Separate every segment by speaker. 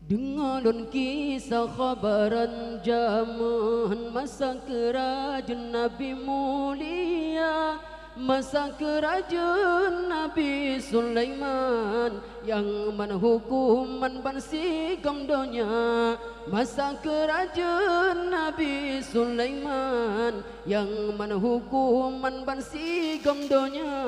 Speaker 1: Dengarkan kisah khabaran zaman masa kerajaan Nabi mulia, masa kerajaan Nabi Sulaiman yang mana hukuman bansigam dunia. Masa kerajaan Nabi Sulaiman yang mana hukuman bansigam dunia.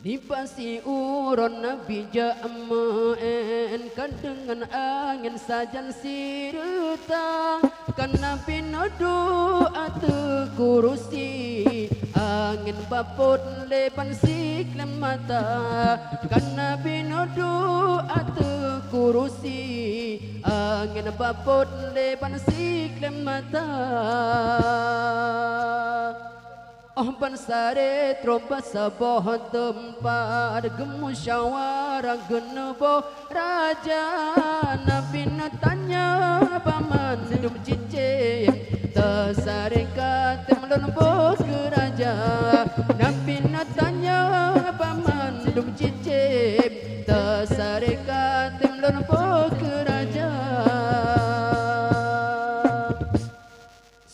Speaker 1: Di pasi uron Nabi jamaen kan dengan angin sajan sirta kan Nabi nodu atu kurusi angin baput lepan siklem mata kan Nabi nodu atu kurusi angin baput lepan siklem mata. Oh bansare trompa saboh tempat gemusyawarah genebo raja Nabi tanya paman hidup cincin tersare katem lonbo ke raja Nabi tanya paman hidup cincin tersare katem lonbo ke raja.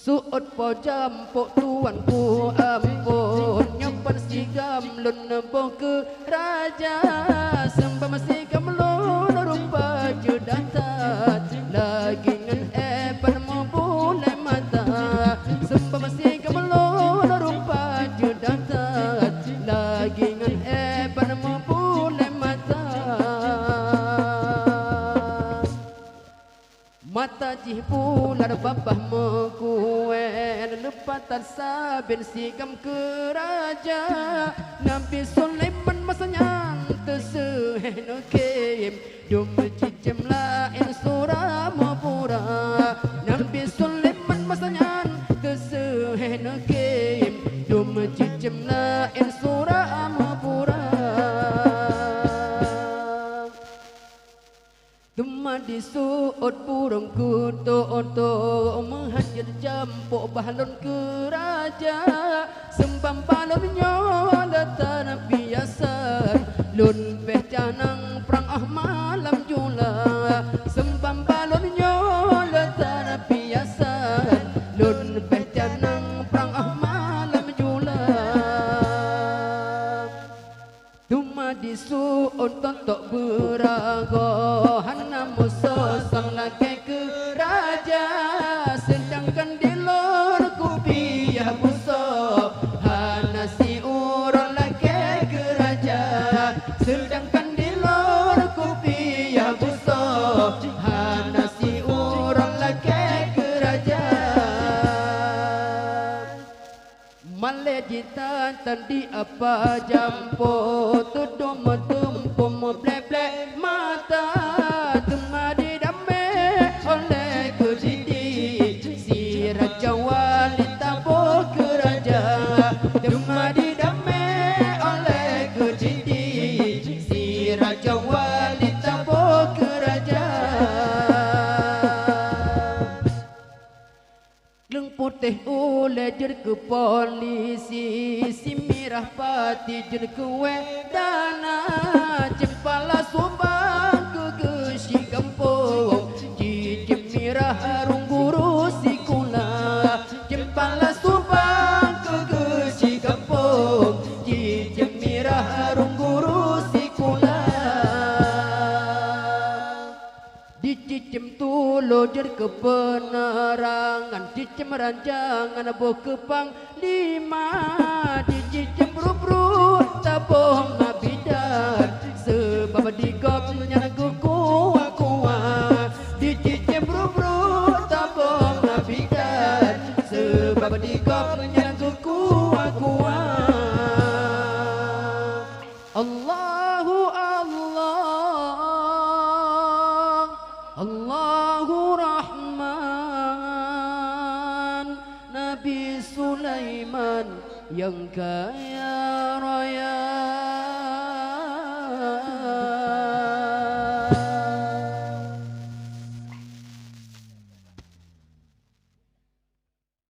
Speaker 1: Suut po jampuk tuanku ampun nyampan sigam lun nempo ke raja sembah sigam lun rupa judatat lagi ngan epan mo boleh mata sembah sigam lun rupa judatat lagi ngan epan mo boleh mata. Mata jih pular babah mekuen lepatan sabin sigam ke raja Nabi Sulaiman masanya terseheh nekem dum cijem lain surah mapura Nabi Sulaiman masanya terseheh nekem dum cijem lain surah mapura. Duma disuut burung kuto-oto menghajar jampuk bahlon ke raja sembam balonnya datang biasa lun peh canang perang malam jula sembam balonnya datang biasa lun peh canang perang malam jula. Duma disuut tontok berago musuh sang laki ke raja sedangkan di luar kupiah musuh hana si orang laki ke raja sedangkan di luar kupiah musuh hana si orang laki ke raja. Male ditatan di apa jampo tudum tumpu meblek mata putih ule jer ke polisi si mirah pati jer ke wedana cempala subang ke si kampung jijim mirah harung guru si kula cempala subang ke si kampung jijim mirah harung guru si kula dicicim tulo jer ke penerangan cicim ranjangan boh ke panglima dicicim bru-bru taboh ngabidan sebab digopnya ke kuah-kuah dicicim bru-bru taboh ngabidan sebab digopnya ke kuah-kuah. Allahu Allah Allahu Rahman Nabi Sulaiman yang kaya raya